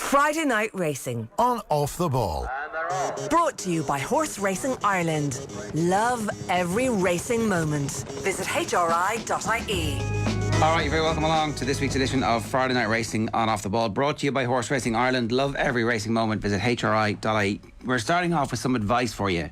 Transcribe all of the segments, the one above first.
Friday Night Racing on Off the Ball. Brought to you by Horse Racing Ireland. Love every racing moment. Visit hri.ie. All right, you're very welcome along to this week's edition of Friday Night Racing on Off the Ball, brought to you by Horse Racing Ireland. Love every racing moment. Visit hri.ie. We're starting off with some advice for you.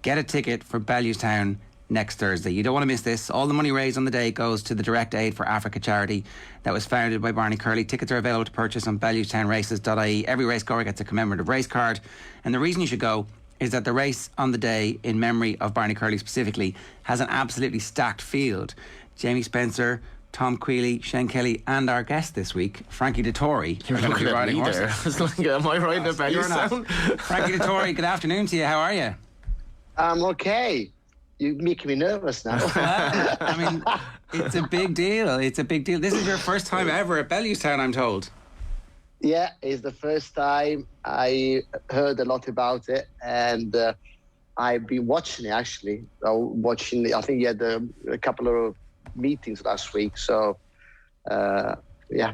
Get a ticket for Bellewstown next Thursday. You don't want to miss this. All the money raised on the day goes to the Direct Aid for Africa charity that was founded by Barney Curley. Tickets are available to purchase on bellewstownraces.ie. Every racegoer gets a commemorative race card, and the reason you should go is that the race on the day, in memory of Barney Curley specifically, has an absolutely stacked field. Jamie Spencer, Tom Queally, Shane Kelly, and our guest this week, Frankie Dettori. You're looking at me there. I was like, am I riding a Bellewstown? Frankie Dettori, good afternoon to you. How are you? I'm okay. You're making me nervous now. Well, I mean, it's a big deal. It's a big deal. This is your first time ever at Bellewstown, I'm told. Yeah, it's the first time. I heard a lot about it, and I've been watching it, actually. I think you had a couple of meetings last week, so yeah,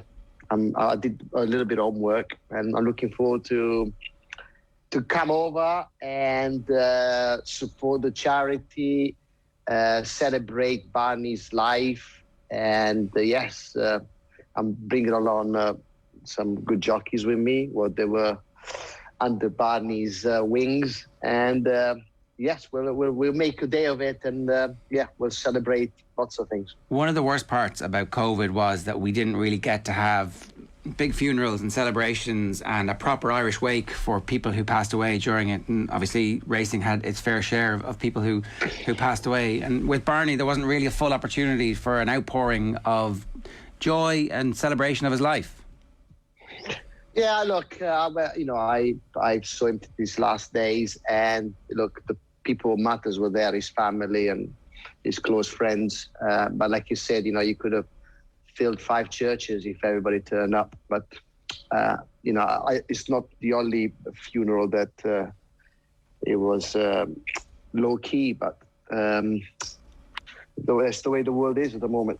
I did a little bit of homework, and I'm looking forward to come over and support the charity, celebrate Barney's life, and yes, I'm bringing along some good jockeys with me. Well, they were under Barney's wings, and yes, we'll make a day of it, and yeah, we'll celebrate lots of things. One of the worst parts about COVID was that we didn't really get to have big funerals and celebrations and a proper Irish wake for people who passed away during it, and obviously racing had its fair share of people who passed away, and with Barney there wasn't really a full opportunity for an outpouring of joy and celebration of his life. Yeah, look, I saw him these last days, and look, the people who matters were there, his family and his close friends, but like you said, you could have filled 5 churches if everybody turned up. But, it's not the only funeral that it was low-key, but that's the way the world is at the moment.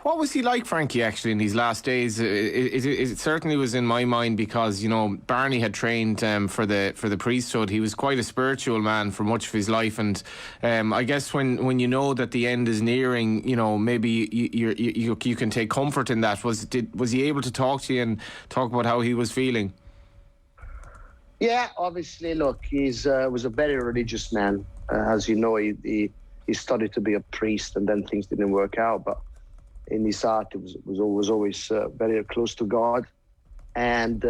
What was he like, Frankie, actually, in these last days? It certainly was in my mind because, Barney had trained for the priesthood. He was quite a spiritual man for much of his life. And I guess when you know that the end is nearing, maybe you can take comfort in that. Was he able to talk to you and talk about how he was feeling? Yeah, obviously, look, he was a very religious man. As you know, he studied to be a priest, and then things didn't work out. But in his heart, it was always very close to God, and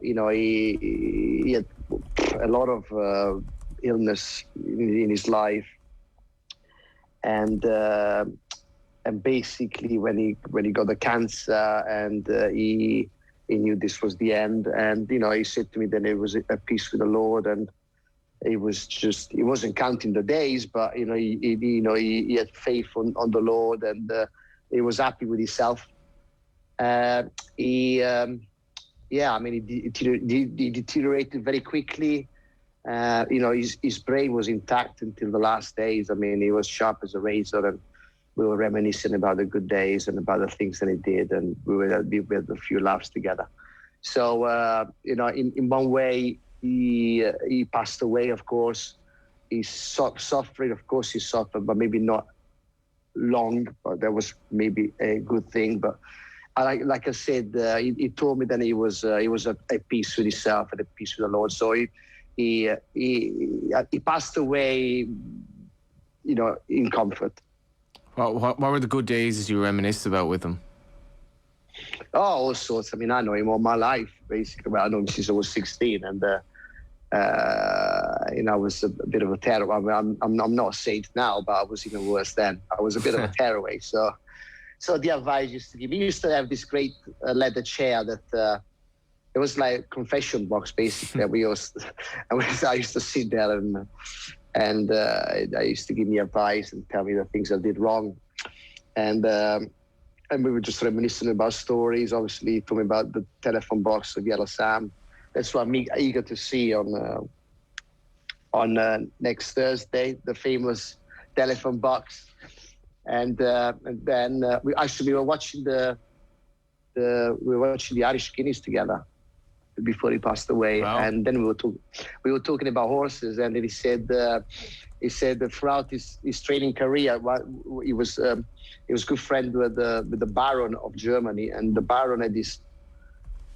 he had a lot of illness in his life, and basically when he got the cancer, and he knew this was the end, and he said to me that it was a peace with the Lord, and he wasn't counting the days, but he had faith on the Lord, and he was happy with himself. He deteriorated very quickly. His brain was intact until the last days. I mean, he was sharp as a razor, and we were reminiscing about the good days and about the things that he did, and we had a few laughs together. So, in one way, he passed away, of course. He's suffering, of course he suffered, but maybe not long, but that was maybe a good thing. But like I said, he told me that he was at peace with himself and at peace with the Lord. So he passed away, in comfort. What were the good days as you reminisced about with him? Oh, all sorts. I mean, I know him all my life, basically. Well, I know him since I was 16, and I was a bit of a terror. I mean, I'm not a saint now, but I was even worse then. I was a bit of a tearaway. So the advice used to give me, used to have this great leather chair that it was like a confession box, basically. I used to sit there, and I used to give me advice and tell me the things I did wrong, and we were just reminiscing about stories. Obviously, he told me about the telephone box of Yellow Sam. That's what I'm eager to see on next Thursday, the famous telephone box. And then we were watching the Irish Guineas together. before he passed away. Wow. And then we were talking about horses, and then he said that throughout his training career, he was good friend with the Baron of Germany, and the Baron had this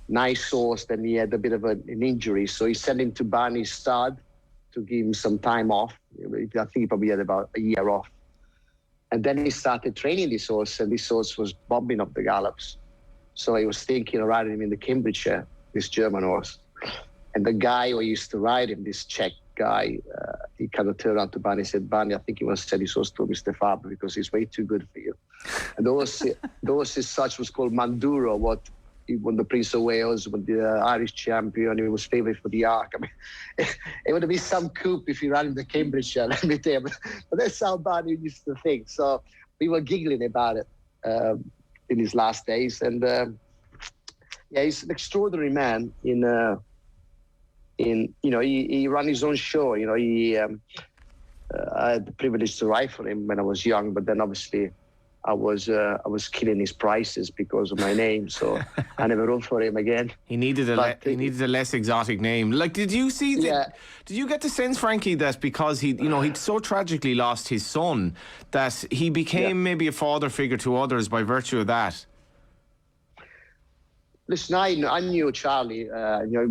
nice horse. Then he had a bit of an injury, so he sent him to Barney's stud to give him some time off. I think he probably had about a year off. And then he started training this horse, and this horse was bombing up the gallops. So he was thinking of riding him in the Cambridgeshire, this German horse. And the guy who used to ride him, this Czech guy, he kind of turned around to Barney and said, Barney, I think you must sell his horse to Mr. Faber because he's way too good for you. And the horse as such was called Manduro, he won the Prince of Wales, won the Irish champion. He was favourite for the Arc. I mean, it would have been some coup if he ran in the Cambridgeshire, let me tell you. But that's how Barney used to think. So we were giggling about it in his last days. And he's an extraordinary man. He ran his own show. I had the privilege to ride for him when I was young, but then obviously I was killing his prices because of my name, so I never rode for him again. He needed a less exotic name. Like, did you see? Did you get the sense, Frankie, that because he'd so tragically lost his son, that he became maybe a father figure to others by virtue of that? Listen, I knew Charlie.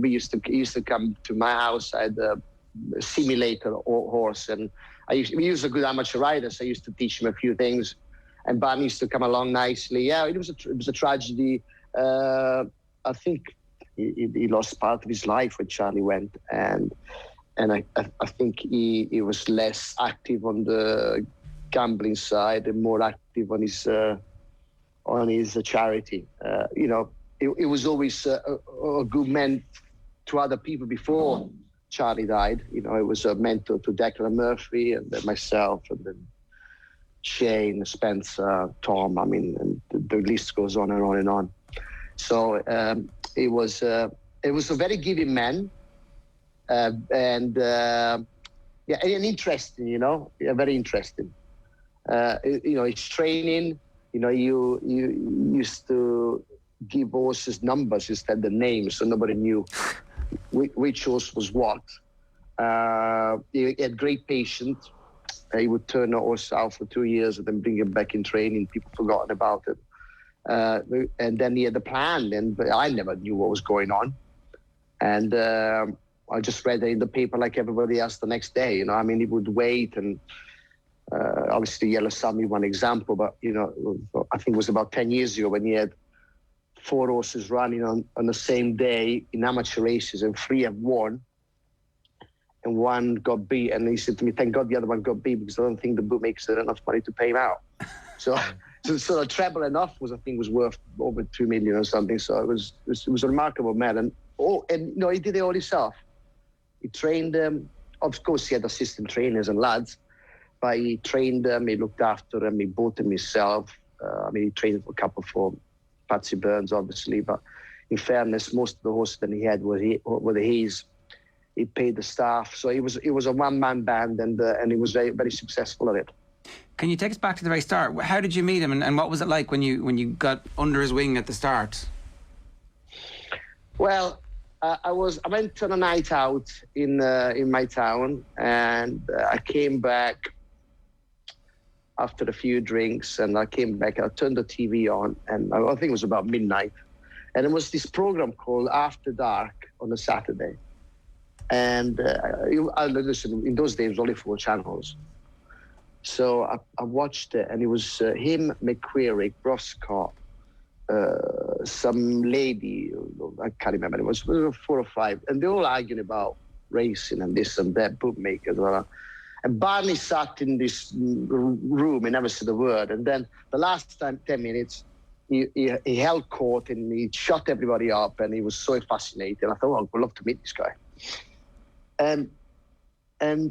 He used to come to my house. I had a simulator horse, and he was a good amateur rider, so I used to teach him a few things. And Barney used to come along nicely. Yeah, it was a tragedy. I think he lost part of his life when Charlie went, and I think he was less active on the gambling side and more active on his charity. It was always a good man to other people before Charlie died. It was a mentor to Declan Murphy and then myself, and then Shane, Spencer, Tom. I mean, and the list goes on and on and on. So it was a very giving man, and interesting. Very interesting. His training. You used to give horses numbers instead of names, so nobody knew which horse was what. He had great patience. He would turn a horse out for 2 years and then bring him back in training. People forgotten about it. And then he had a plan, but I never knew what was going on. And I just read it in the paper like everybody else the next day. He would wait, and obviously Yellow Sun, one example, but, I think it was about 10 years ago when he had 4 horses running on the same day in amateur races, and 3 have won. And 1 got beat, and he said to me, thank God the other one got beat, because I don't think the bookmakers had enough money to pay him out. So the treble enough was worth over 2 million or something. So it was a remarkable man. And he did it all himself. He trained them. Of course, he had assistant trainers and lads, but he trained them, he looked after them, he bought them himself. He trained a couple for Patsy Burns, obviously, but in fairness, most of the horses that he had were his. He paid the staff, so it was a one-man band, and he was very, very successful at it. Can you take us back to the very start? How did you meet him, and what was it like when you got under his wing at the start? Well, I went on a night out in my town, and I came back after a few drinks, and I came back and I turned the TV on, and I think it was about midnight, and it was this program called After Dark on a Saturday. And listen, in those days, it was only 4 channels. So I watched it, and it was him, McQuarrie, Broscott, some lady, I can't remember, it was 4 or 5, and they're all arguing about racing and this and that, bookmakers, blah. And Barney sat in this room and never said a word. And then the last 10 minutes, he held court and he shut everybody up, and he was so fascinated. I thought, I'd love to meet this guy. And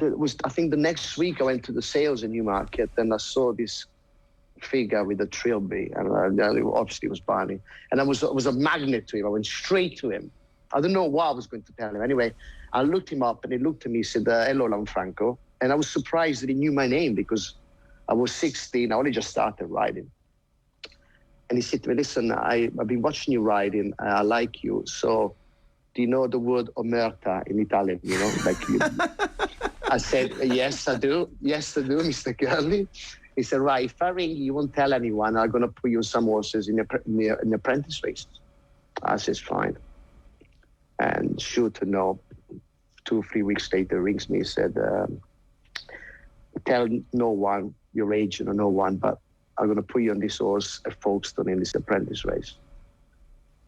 it was, I think the next week I went to the sales in Newmarket, and I saw this figure with a trilby, and obviously it was Barney. And I was a magnet to him. I went straight to him. I don't know what I was going to tell him. Anyway, I looked him up, and he looked at me and said, hello, Lanfranco. And I was surprised that he knew my name, because I was 16. I only just started riding. And he said to me, listen, I've been watching you riding. I like you. So do you know the word omerta in Italian? You know, like you. I said, yes, I do. Yes, I do, Mr. Curley. He said, right, if I ring you, won't tell anyone. I'm going to put you on some horses in the apprentice races. I said, fine. And sure to know, 2 or 3 weeks later, rings me, said, tell no one, your agent or no one, but I'm going to put you on this horse at Folkestone in this apprentice race.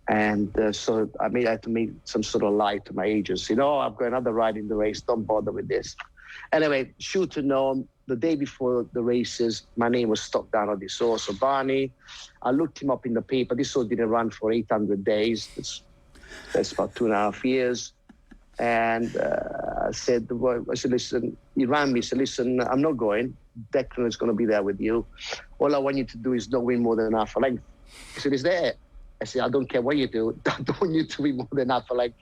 And so I had to make some sort of lie to my agents. You know, I've got another ride in the race. Don't bother with this. Anyway, sure to know, the day before the races, my name was stuck down on this horse, so Barney. I looked him up in the paper. This horse didn't run for 800 days. That's about 2.5 years. And I said, listen, he rang me. He said, listen, I'm not going. Declan is going to be there with you. All I want you to do is not win more than half a length. He said, is there? I said, I don't care what you do. I don't want you to win more than half a length.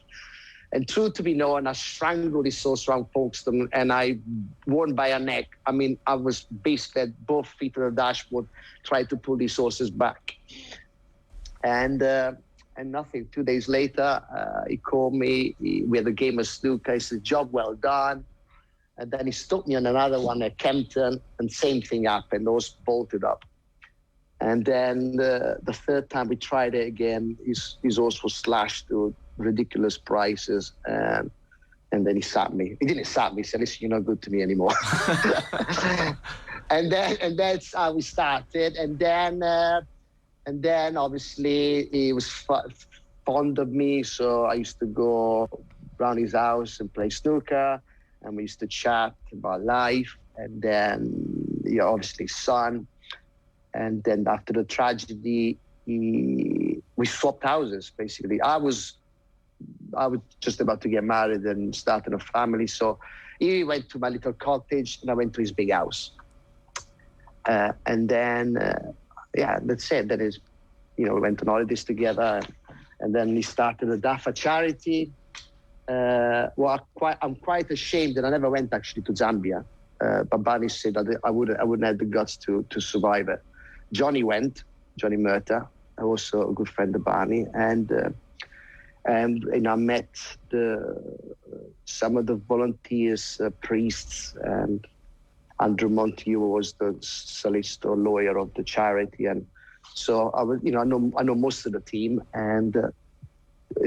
And true to be known, I strangled this horse around Folkestone and I won by a neck. I mean, I was basically at both feet of the dashboard, trying to pull these horses back. And nothing. 2 days later, he called me. We had a game of snooker. He said, job well done. And then he stopped me on another one at Kempton, and same thing happened. Those bolted up. And then the third time we tried it again, his horse was slashed to ridiculous prices. And then he sacked me. He didn't sack me. He said, listen, you're not good to me anymore. and that's how we started. And then obviously he was fond of me. So I used to go around his house and play snooker. And we used to chat about life. And then, obviously son. And then after the tragedy, we swapped houses, basically. I was just about to get married and started a family. So he went to my little cottage and I went to his big house. And then, that's it. That is, we went on holidays together. And then he started a DAFA charity. I'm quite ashamed that I never went actually to Zambia. But Barney said I wouldn't have the guts to survive it. Johnny Murta, also a good friend of Barney, and I met some of the volunteers, priests, and Andrew Montague was the solicitor lawyer of the charity, and so I was, I know most of the team, and a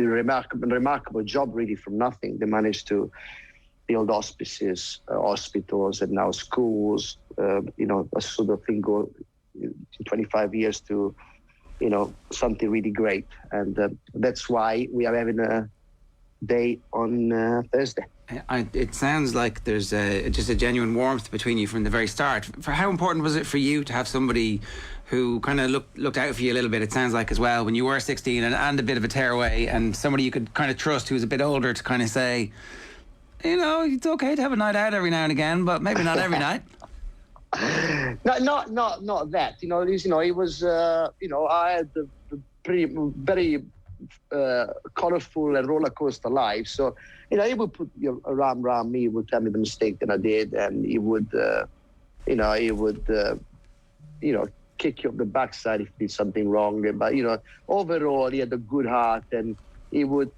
remarkable job really from nothing. They managed to build hospices, hospitals, and now schools. A sort of thing go. 25 years to, something really great. And that's why we are having a day on Thursday. It sounds like there's just a genuine warmth between you from the very start. For how important was it for you to have somebody who kind of looked out for you a little bit, it sounds like, as well, when you were 16 and a bit of a tearaway, and somebody you could kind of trust who's a bit older to kind of say, it's okay to have a night out every now and again, but maybe not every night? No, not that. It was. I had a very colorful and roller coaster life. So, he would put your arm around me, would tell me the mistake that I did, and he would, kick you up the backside if you did something wrong. But overall, he had a good heart, and he would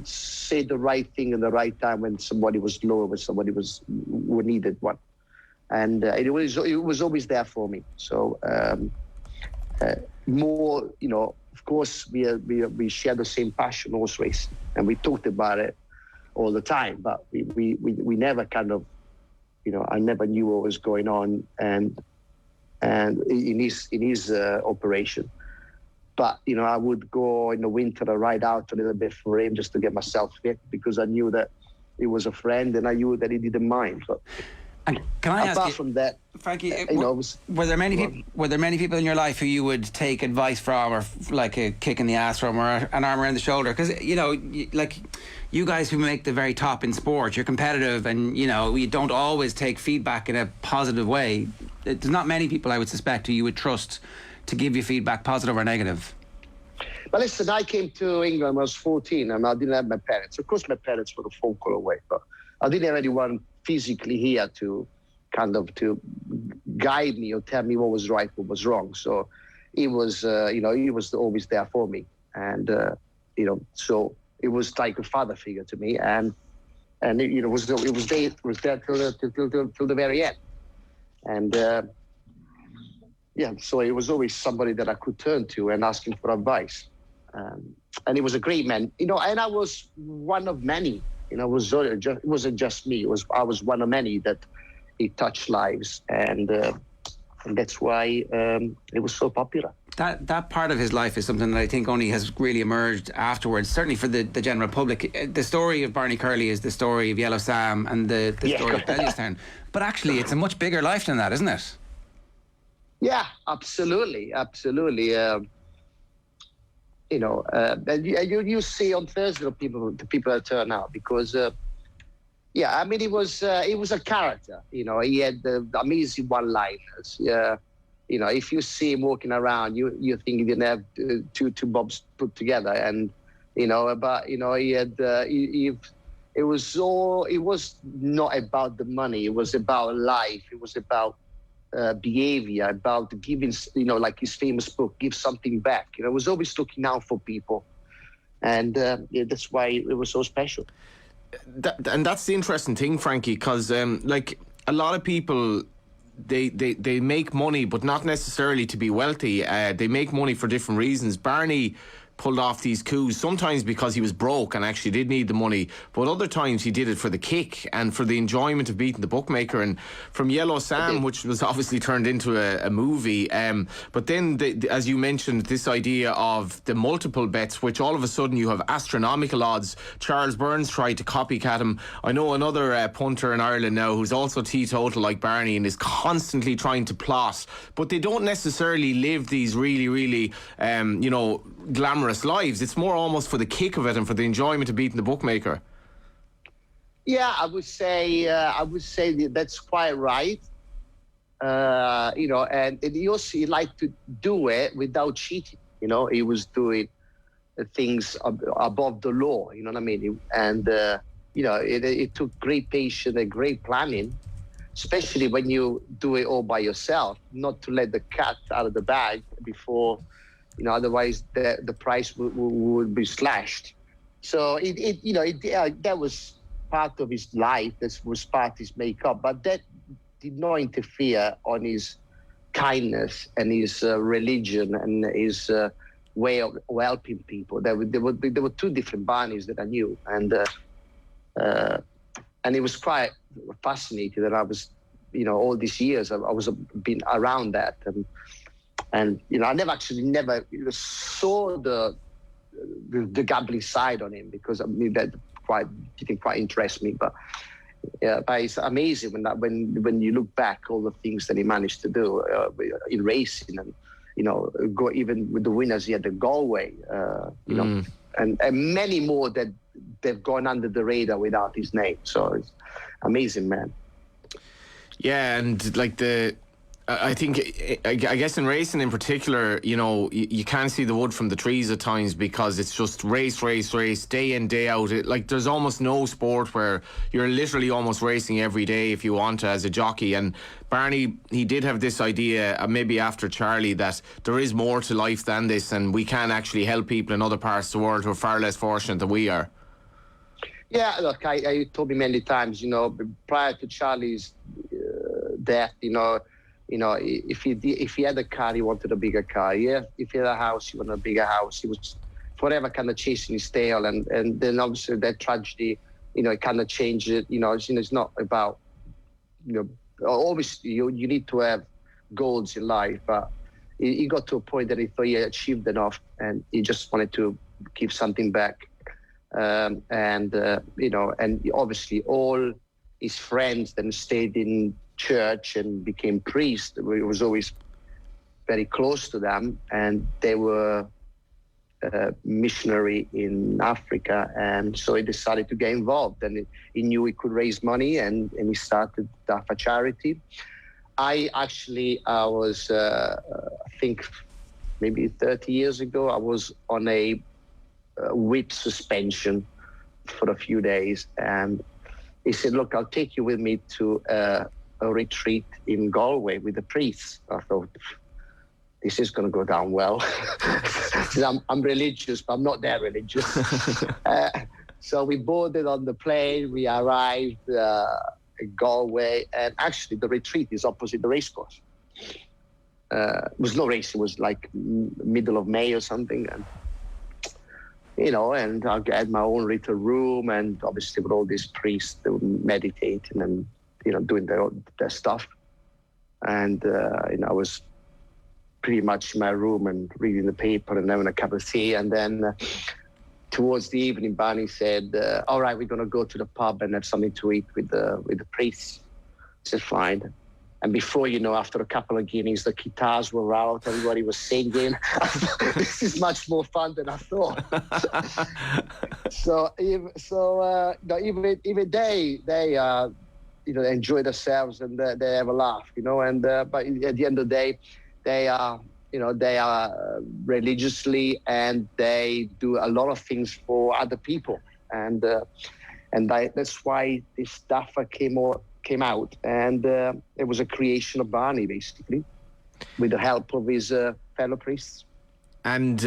say the right thing at the right time when somebody was low, when somebody who needed one. And it was always there for me. So more, of course, we share the same passion, horse racing, and we talked about it all the time. But we never kind of, I never knew what was going on, and in his operation. But I would go in the winter to ride out a little bit for him just to get myself fit, because I knew that he was a friend, and I knew that he didn't mind. But and can I ask apart you, from that, Frankie, were there many people in your life who you would take advice from, or like a kick in the ass from, or an arm around the shoulder? Because like you guys who make the very top in sport, you're competitive, and you don't always take feedback in a positive way. There's not many people, I would suspect, who you would trust to give you feedback, positive or negative. But listen, I came to England when I was 14, and I didn't have my parents. Of course, my parents were a phone call away, but I didn't have anyone physically here to to guide me or tell me what was right, what was wrong. So he was, he was always there for me. And, so it was like a father figure to me, and it was there till the very end, and so it was always somebody that I could turn to and ask him for advice, and he was a great man, and I was one of many, it wasn't just me, I was one of many that he touched lives, and that's why it was so popular. That part of his life is something that I think only has really emerged afterwards, certainly for the general public. The story of Barney Curley is the story of Yellow Sam and the story of Bellewstown. But actually, it's a much bigger life than that, isn't it? Yeah, absolutely. You see on Thursday the people that turn out because, he was a character. He had the amazing one-liners. Yeah. If you see him walking around, you think he didn't have two bobs put together, and he had it was not about the money. It was about life. It was about behavior, about giving. Like his famous book, "Give Something Back." It was always looking out for people, and that's why it was so special. And that's the interesting thing, Frankie, because like a lot of people. They make money, but not necessarily to be wealthy. They make money for different reasons. Barney pulled off these coups, sometimes because he was broke and actually did need the money, but other times he did it for the kick and for the enjoyment of beating the bookmaker. And from Yellow Sam, which was obviously turned into a movie, but then, as you mentioned, this idea of the multiple bets, which all of a sudden you have astronomical odds. Charles Burns tried to copycat him. I know another punter in Ireland now who's also teetotal like Barney and is constantly trying to plot, but they don't necessarily live these really, really, glamorous lives. It's more almost for the kick of it and for the enjoyment of beating the bookmaker. Yeah, I would say that's quite right. And he also liked to do it without cheating. He was doing things above the law. You know what I mean? And it took great patience and great planning, especially when you do it all by yourself, not to let the cat out of the bag before. Otherwise the price would be slashed. So that was part of his life. That was part of his makeup. But that did not interfere on his kindness and his religion and his way of helping people. There were two different Barneys that I knew, and it was quite fascinating that I was, all these years I was been around that. And I never saw the gambling side on him because that didn't quite interest me. But it's amazing when you look back all the things that he managed to do in racing, and go even with the winners he had the Galway, and many more that they've gone under the radar without his name. So it's amazing, man. Yeah, and like I guess in racing in particular, you can't see the wood from the trees at times because it's just race, day in, day out. There's almost no sport where you're literally almost racing every day if you want to as a jockey. And Barney, he did have this idea, maybe after Charlie, that there is more to life than this and we can actually help people in other parts of the world who are far less fortunate than we are. Yeah, look, I told me many times, prior to Charlie's death, if he had a car, he wanted a bigger car. Yeah, if he had a house, he wanted a bigger house. He was forever kind of chasing his tail, and then obviously that tragedy, it kind of changed it. It's not about, obviously you need to have goals in life, but he got to a point that he thought he achieved enough, and he just wanted to give something back. And obviously all his friends then stayed in church and became priests. He was always very close to them, and they were missionary in Africa, and so he decided to get involved, and he knew he could raise money, and he started DAFA charity. I was I think maybe 30 years ago, I was on a whip suspension for a few days, and he said, look, I'll take you with me to a retreat in Galway with the priests. I thought, this is going to go down well. I'm religious, but I'm not that religious. So we boarded on the plane. We arrived in Galway, and actually the retreat is opposite the racecourse. It was no race. It was like middle of May or something, and and I had my own little room, and obviously with all these priests meditating and doing their stuff, and I was pretty much in my room and reading the paper and having a cup of tea, and then towards the evening, Barney said, "All right, we're going to go to the pub and have something to eat with the priests." I said, "Fine." And before after a couple of guineas, the guitars were out, everybody was singing. This is much more fun than I thought. Even they enjoy themselves and they have a laugh, and but at the end of the day, they are religiously, and they do a lot of things for other people, and that's why this stuff came out, and it was a creation of Barney, basically, with the help of his fellow priests. And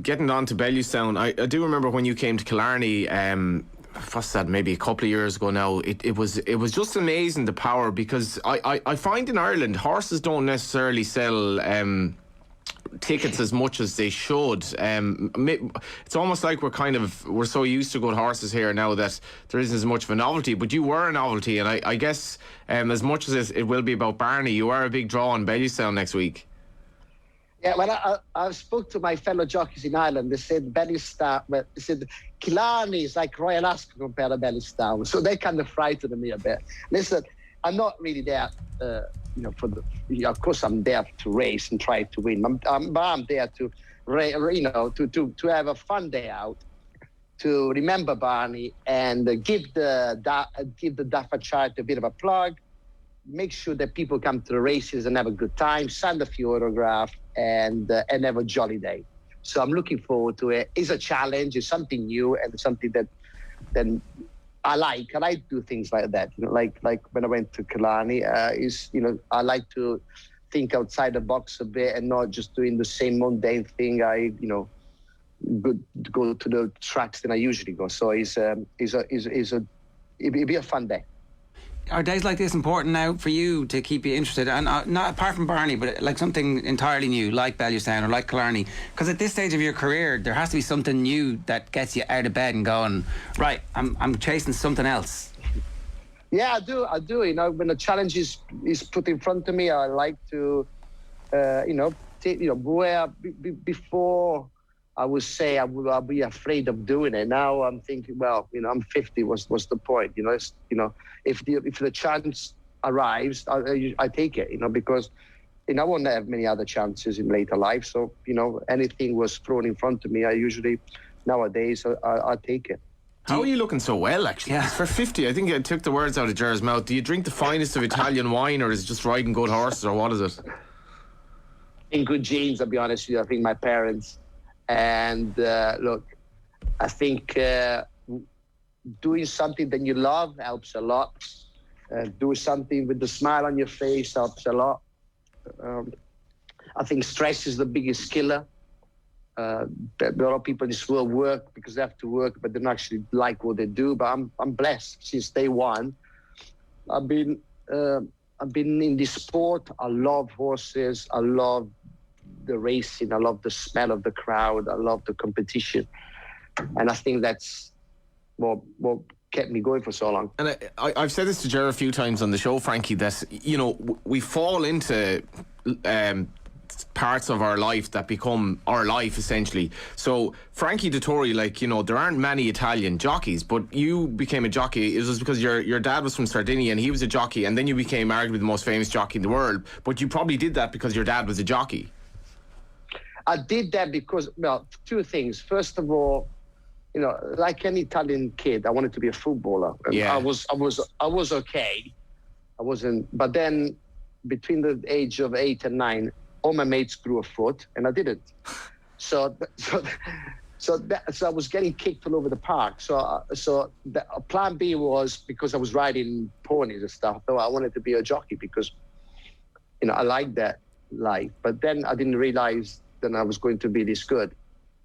getting on to Bellewstown, I do remember when you came to Killarney, what's that, maybe a couple of years ago now, it was just amazing, the power, because I find in Ireland, horses don't necessarily sell tickets as much as they should. It's almost like we're so used to good horses here now that there isn't as much of a novelty, but you were a novelty, and I guess as much as it will be about Barney, you are a big draw on Bellewstown next week. Yeah, well, I spoke to my fellow jockeys in Ireland. They said Killarney is like Royal Ascot compared to Bellewstown, so they kind of frightened me a bit. Listen, I'm not really there, of course I'm there to race and try to win. But I'm there to have a fun day out, to remember Barney and give the Duffer Charity a bit of a plug. Make sure that people come to the races and have a good time, sign a few autographs, and have a jolly day. So I'm looking forward to it. It's a challenge. It's something new and something that I like. I like to do things like that. Like when I went to Killarney, I like to think outside the box a bit and not just doing the same mundane thing. I go to the tracks that I usually go. So it'd be a fun day. Are days like this important now for you to keep you interested? And not apart from Barney, but like something entirely new, like Bellewstown or like Killarney? Because at this stage of your career, there has to be something new that gets you out of bed and going, right, I'm chasing something else. Yeah, I do. When the challenge is put in front of me, I like to, before I would say I'll be afraid of doing it. Now I'm thinking, well, I'm 50. What's the point? If the chance arrives, I take it. Because I won't have many other chances in later life. So anything was thrown in front of me, I usually nowadays I take it. How are you looking so well, actually? Yeah. For 50, I think I took the words out of Ger's mouth. Do you drink the finest of Italian wine, or is it just riding good horses, or what is it? In good genes, I'll be honest with you. I think my parents. And look, I think doing something that you love helps a lot. Doing something with the smile on your face helps a lot. I think stress is the biggest killer. A lot of people in this world work because they have to work, but they don't actually like what they do. But I'm blessed since day one. I've been in this sport. I love horses. I love the racing. I love the smell of the crowd. I love the competition, and I think that's what kept me going for so long. And I've said this to Ger a few times on the show, Frankie, that we fall into parts of our life that become our life, essentially. So Frankie Dettori, there aren't many Italian jockeys, but you became a jockey. It was because your dad was from Sardinia and he was a jockey, and then you became arguably the most famous jockey in the world. But you probably did that because your dad was a jockey. I did that because, two things. First of all, like any Italian kid, I wanted to be a footballer. And yeah. I was okay. I wasn't, but then between the age of 8 and 9, all my mates grew a foot and I didn't. So I was getting kicked all over the park. So the plan B was, because I was riding ponies and stuff, though I wanted to be a jockey because, I liked that life. But then I didn't realize that I was going to be this good.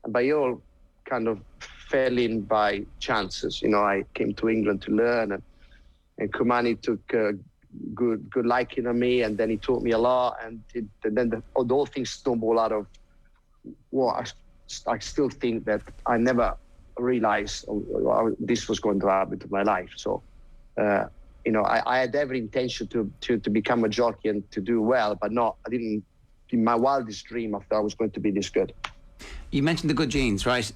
but it all kind of fell in by chances. You know, I came to England to learn, and Kumani took good liking on me, and then he taught me a lot, and then the whole thing snowballed out of what I still think that I never realized this was going to happen to my life. So, you know, I had every intention to become a jockey and to do well, but I didn't, in my wildest dream, I thought I was going to be this good. You mentioned the good genes, right?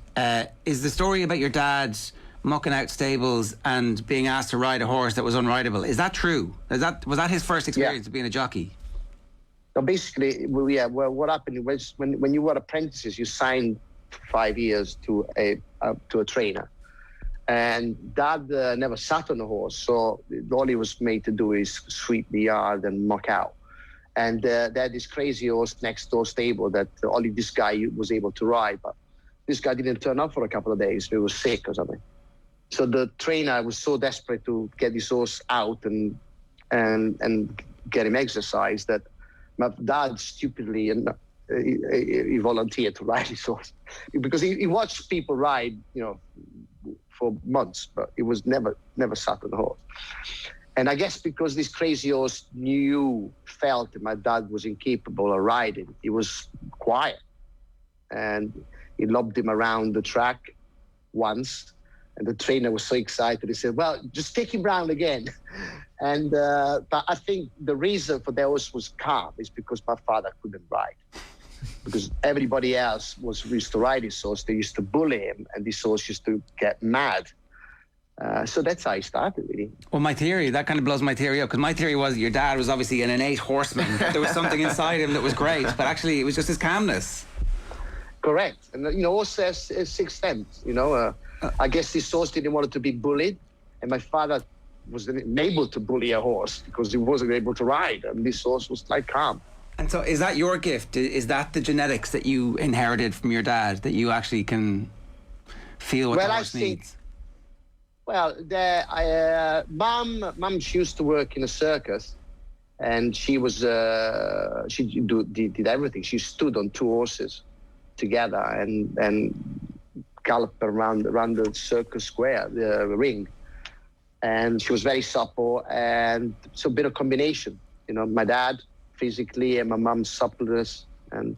Is the story about your dad mucking out stables and being asked to ride a horse that was unrideable, is that true? Was that his first experience of being a jockey? So basically, well, what happened was when you were apprentices, you signed 5 years to a trainer, and Dad never sat on a horse, so all he was made to do is sweep the yard and muck out. And they had this crazy horse next door stable that only this guy was able to ride, but this guy didn't turn up for a couple of days. He was sick or something. So the trainer was so desperate to get this horse out and get him exercise that my dad stupidly he volunteered to ride his horse, because he watched people ride, you know, for months, but he was never sat on the horse. And I guess because this crazy horse felt that my dad was incapable of riding, he was quiet, and he lobbed him around the track once. And the trainer was so excited. He said, well, just take him round again. And but I think the reason for that horse was calm is because my father couldn't ride. Because everybody else used to ride his horse. They used to bully him, and this horse used to get mad. So that's how I started, really. Well, that kind of blows my theory up, because my theory was your dad was obviously an innate horseman. There was something inside him that was great, but actually it was just his calmness. Correct. And, you know, horse has sixth sense, you know. I guess this horse didn't want to be bullied, and my father wasn't able to bully a horse because he wasn't able to ride, and this horse was like calm. And so is that your gift? Is that the genetics that you inherited from your dad, that you actually can feel what the horse needs? Well, mum, she used to work in a circus, and she was she did everything. She stood on two horses together and galloped around the circus square, the ring, and she was very supple, and so a bit of combination. You know, my dad physically and my mum's suppleness, and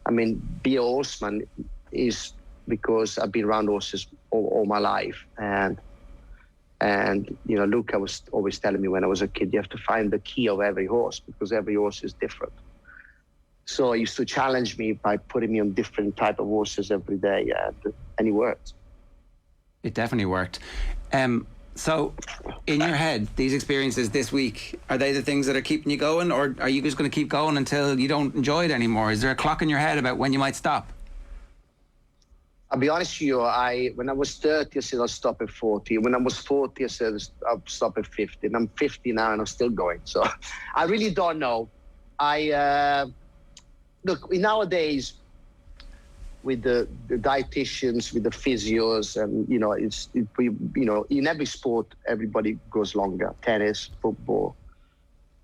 I mean, be a horseman is because I've been around horses all my life, and you know, Luca was always telling me when I was a kid, you have to find the key of every horse because every horse is different. So he used to challenge me by putting me on different type of horses every day, and it worked. It definitely worked. So, in your head, these experiences this week, are they the things that are keeping you going, or are you just going to keep going until you don't enjoy it anymore? Is there a clock in your head about when you might stop? I'll be honest with you, when I was 30, I said I'll stop at 40. When I was 40, I said I'll stop at 50. And I'm 50 now, and I'm still going. So I really don't know. Look, nowadays, with the dietitians, with the physios, and you know, in every sport, everybody goes longer. Tennis, football,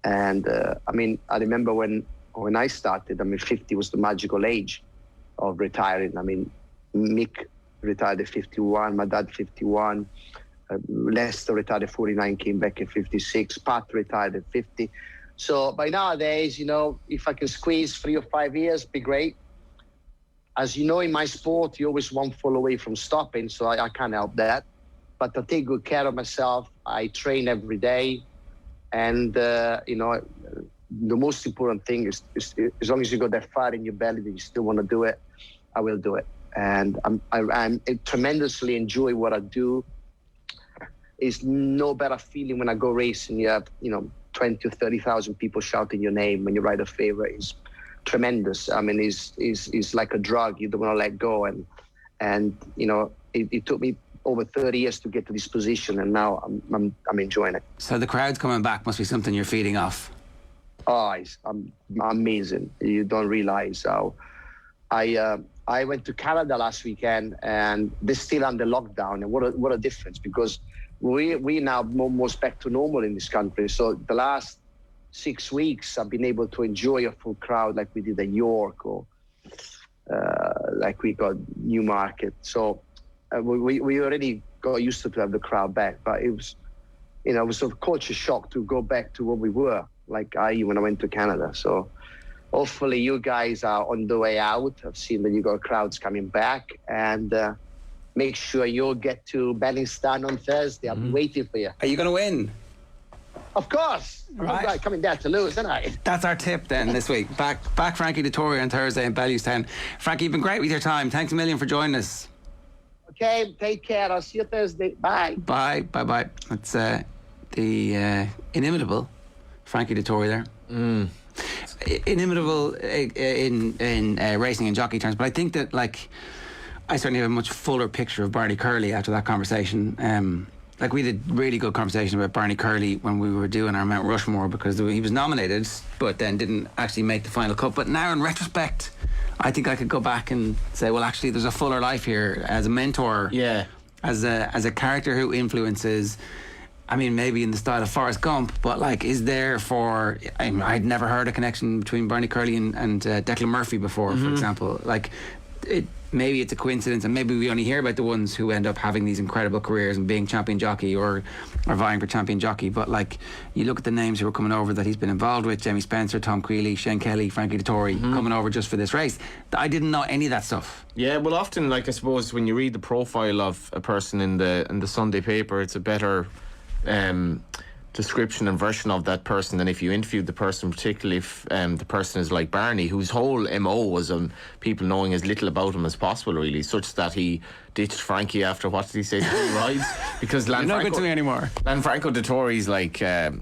and I mean, I remember when I started. I mean, 50 was the magical age of retiring. I mean, Mick retired at 51, my dad 51, Lester retired at 49, came back at 56, Pat retired at 50. So by nowadays, you know, if I can squeeze 3 or 5 years, be great. As you know, in my sport, you always one fall away from stopping, so I can't help that. But I take good care of myself. I train every day. And, you know, the most important thing is as long as you got that fire in your belly that you still want to do it, I will do it. And I tremendously enjoy what I do. It's no better feeling when I go racing. You have, you know, 20 or 30,000 people shouting your name when you ride a favorite. Is tremendous. I mean, it's like a drug. You don't want to let go. And you know, it took me over 30 years to get to this position, and now I'm enjoying it. So the crowds coming back must be something you're feeding off. Oh, it's amazing. You don't realize how. I went to Canada last weekend, and they're still under lockdown. And what a difference, because we now almost back to normal in this country. So the last 6 weeks, I've been able to enjoy a full crowd like we did at York or like we got Newmarket. So we already got used to have the crowd back, but it was, it was a culture shock to go back to what we were, like when I went to Canada. So hopefully you guys are on the way out. I've seen that you got crowds coming back, and make sure you'll get to Bellewstown on Thursday. I'm waiting for you. Are you going to win? Of course. Right. I'm not coming down to lose, aren't I? That's our tip then this week. Back Frankie Dettori on Thursday in Bellewstown. Frankie, you've been great with your time. Thanks a million for joining us. Okay, take care. I'll see you Thursday. Bye. Bye. That's the inimitable Frankie Dettori there. Inimitable in racing and jockey terms, but I think that, like, I certainly have a much fuller picture of Barney Curley after that conversation. Like, we did really good conversation about Barney Curley when we were doing our Mount Rushmore, because he was nominated but then didn't actually make the final cut. But now in retrospect, I think I could go back and say, well, actually there's a fuller life here as a mentor, as a character who influences, I mean, maybe in the style of Forrest Gump, but like, is there for, I'd never heard a connection between Barney Curley and Declan Murphy before, for example. Like, maybe it's a coincidence, and maybe we only hear about the ones who end up having these incredible careers and being champion jockey or vying for champion jockey. But like, you look at the names who are coming over that he's been involved with: Jamie Spencer, Tom Queally, Shane Kelly, Frankie Dettori, coming over just for this race. I didn't know any of that stuff. Yeah, well, often, like, I suppose when you read the profile of a person in the Sunday paper, it's a better description and version of that person than if you interviewed the person, particularly if the person is like Barney, whose whole MO was on people knowing as little about him as possible, really, such that he ditched Frankie after, what did he say, 3 rides? Because You're not good to me anymore. Franco Dettori's like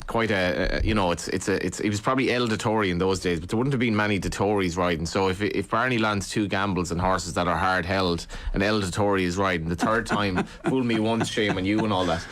quite a he was probably El Dettori in those days, but there wouldn't have been many Dettoris riding. So if Barney lands 2 gambles and horses that are hard held, and El Dettori is riding the third time, fool me once, shame on you, and all that.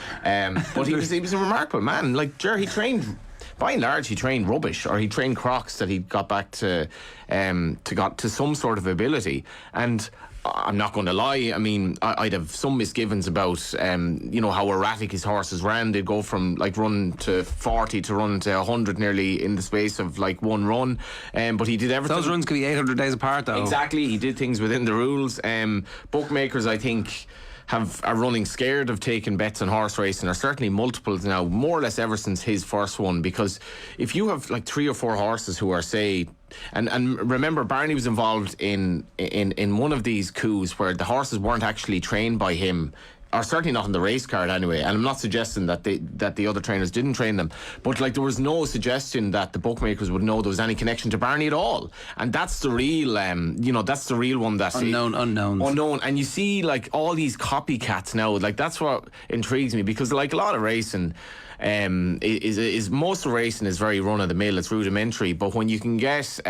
But he was a remarkable man. Like, he trained, by and large, he trained rubbish, or he trained crocks that he got back to some sort of ability. And I'm not going to lie, I mean, I'd have some misgivings about how erratic his horses ran. They'd go from like run to 40 to run to 100 nearly in the space of like one run, but he did everything. Those runs could be 800 days apart, though. Exactly, he did things within the rules. Bookmakers, I think, are running scared of taking bets on horse racing, or certainly multiples now, more or less ever since his first one. Because if you have like 3 or 4 horses who are, say, and remember, Barney was involved in one of these coups where the horses weren't actually trained by him, or certainly not on the race card anyway. And I'm not suggesting that the other trainers didn't train them, but like, there was no suggestion that the bookmakers would know there was any connection to Barney at all. And that's the real, that's the real one. That's unknown. And you see, like, all these copycats now. Like, that's what intrigues me, because like a lot of racing, is most of racing is very run of the mill. It's rudimentary, but when you can get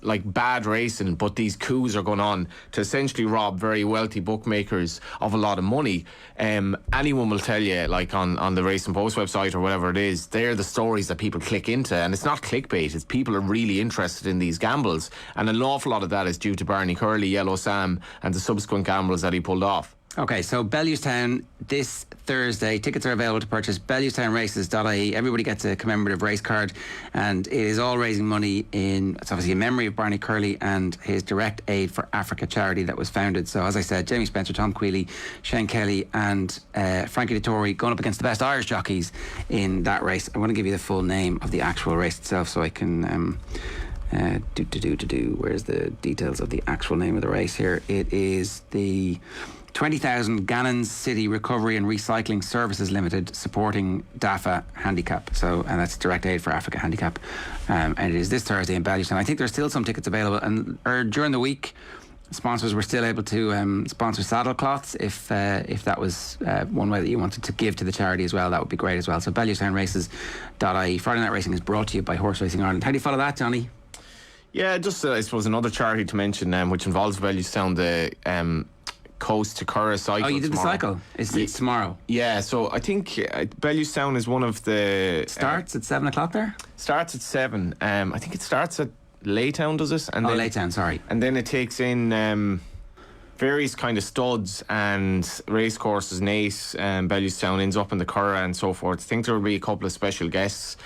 like bad racing, but these coups are going on to essentially rob very wealthy bookmakers of a lot of money, anyone will tell you, like on the Racing Post website or whatever it is, they're the stories that people click into, and it's not clickbait. It's people are really interested in these gambles, and an awful lot of that is due to Barney Curley, Yellow Sam, and the subsequent gambles that he pulled off. Okay, so Bellewstown this Thursday. Tickets are available to purchase. BellewstownRaces.ie. Everybody gets a commemorative race card, and it is all raising money it's obviously in memory of Barney Curley and his Direct Aid for Africa charity that was founded. So, as I said, Jamie Spencer, Tom Queally, Shane Kelly, and Frankie Dettori going up against the best Irish jockeys in that race. I want to give you the full name of the actual race itself, so I can where's the details of the actual name of the race here? It is the 20,000 Gannons City Recovery and Recycling Services Limited, supporting DAFA Handicap. So, and that's Direct Aid for Africa Handicap. And it is this Thursday in Bellewstown. I think there's still some tickets available, and during the week, sponsors were still able to sponsor saddlecloths if that was one way that you wanted to give to the charity as well. That would be great as well. So BellewstownRaces.ie. Friday Night Racing is brought to you by Horse Racing Ireland. How do you follow that, Johnny? Yeah, just I suppose another charity to mention, which involves Bellewstown, the Coast to Curra cycle. Oh, you did tomorrow. The cycle? It's tomorrow. Yeah, so I think Bellewstown is one of the... Starts at 7 o'clock there? Starts at 7. I think it starts at Laytown, does it? And Laytown, sorry. And then it takes in... various kind of studs and racecourses, Naas, Bellewstown, ends up in the Curragh and so forth. I think there will be a couple of special guests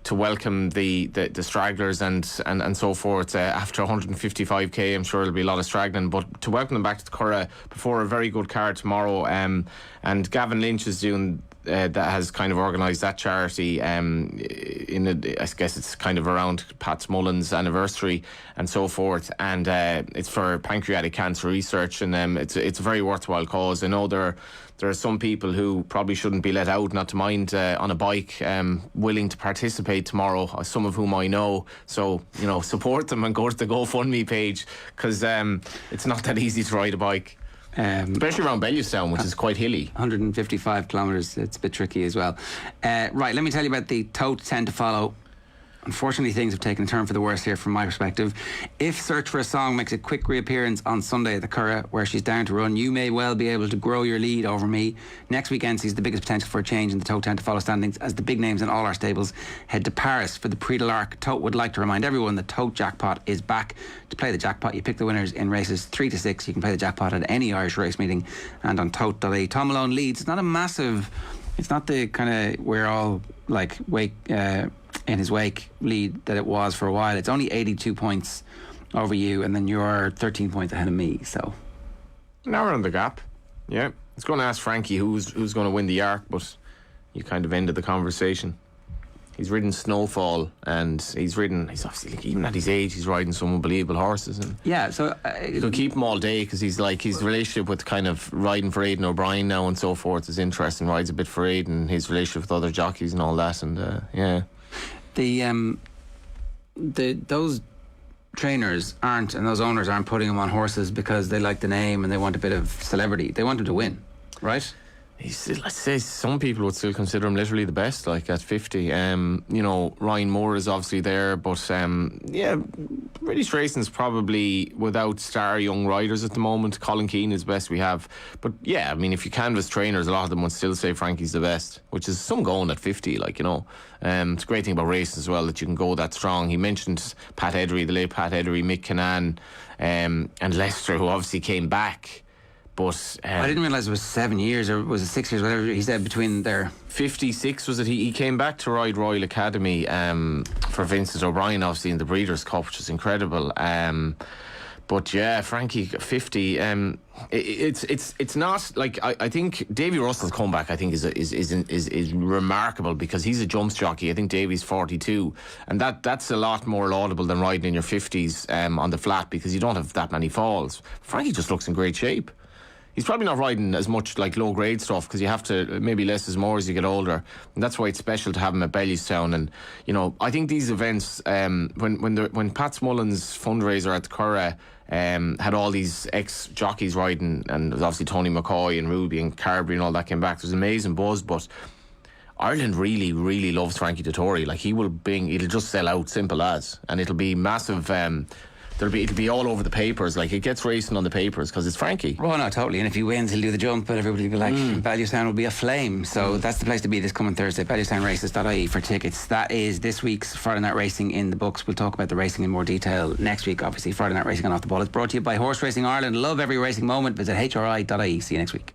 to welcome the stragglers and so forth. After 155k, I'm sure there'll be a lot of straggling, but to welcome them back to the Curragh before a very good card tomorrow. And Gavin Lynch is doing that, has kind of organised that charity. I guess it's kind of around Pat Mullen's anniversary and so forth, and it's for pancreatic cancer research, and it's a very worthwhile cause. I know there are some people who probably shouldn't be let out not to mind on a bike, willing to participate tomorrow, some of whom I know. So, support them and go to the GoFundMe page, because it's not that easy to ride a bike. Especially around Bellewstown, which is quite hilly. 155 kilometres, it's a bit tricky as well. Right, let me tell you about the Tote 10 to follow. Unfortunately, things have taken a turn for the worse here from my perspective. If Search for a Song makes a quick reappearance on Sunday at the Curragh, where she's down to run, you may well be able to grow your lead over me. Next weekend sees the biggest potential for a change in the Tote 10 to follow standings, as the big names in all our stables head to Paris for the Prix de l'Arc. Tote would like to remind everyone the Tote jackpot is back. To play the jackpot, you pick the winners in races 3 to 6. You can play the jackpot at any Irish race meeting and on tote.ie. Tom Malone leads. It's not a massive... It's not the kind of we're all like in his wake lead that it was for a while. It's only 82 points over you, and then you're 13 points ahead of me. So now we're on the gap. Yeah, I was going to ask Frankie who's going to win the Arc, but you kind of ended the conversation. He's ridden Snowfall, and he's obviously, like, even at his age, he's riding some unbelievable horses. And yeah, so you'll keep him all day, because he's like, his relationship with kind of riding for Aidan O'Brien now and so forth is interesting. Rides a bit for Aidan, his relationship with other jockeys and all that, and yeah. Those trainers aren't, and those owners aren't putting him on horses because they like the name and they want a bit of celebrity. They want him to win, right? Let's say some people would still consider him literally the best, like at 50. Ryan Moore is obviously there, but yeah, British racing's probably without star young riders at the moment. Colin Keane is the best we have. But yeah, I mean, if you canvass trainers, a lot of them would still say Frankie's the best, which is some going at 50, like, it's a great thing about racing as well, that you can go that strong. He mentioned Pat Eddery, the late Pat Eddery, Mick Kinnan, and Lester, who obviously came back. But I didn't realise it was 7 years, or was it 6 years, whatever he said, between there. 56 was it? He came back to ride Royal Academy for Vincent O'Brien, obviously, in the Breeders' Cup, which is incredible. But yeah, Frankie 50. It's not like, I think Davy Russell's comeback, I think is remarkable, because he's a jumps jockey. I think Davy's 42, and that's a lot more laudable than riding in your 50s on the flat, because you don't have that many falls. Frankie just looks in great shape. He's probably not riding as much like low grade stuff, because you have to, maybe less is more as you get older, and that's why it's special to have him at Bellewstown. And I think these events, when Pat Mullen's fundraiser at the Curragh had all these ex jockeys riding, and there was obviously Tony McCoy and Ruby and Carberry and all that came back. There was an amazing buzz, but Ireland really, really loves Frankie Dettori. Like, it'll just sell out, simple as, and it'll be massive. It'll be all over the papers. Like, it gets racing on the papers because it's Frankie. Oh no, totally. And if he wins, he'll do the jump, but everybody will be like, Bellewstown will be aflame. So that's the place to be this coming Thursday. Bellewstownraces.ie for tickets. That is this week's Friday Night Racing in the books. We'll talk about the racing in more detail next week. Obviously, Friday Night Racing on Off the Ball. It's brought to you by Horse Racing Ireland. Love every racing moment. Visit hri.ie. See you next week.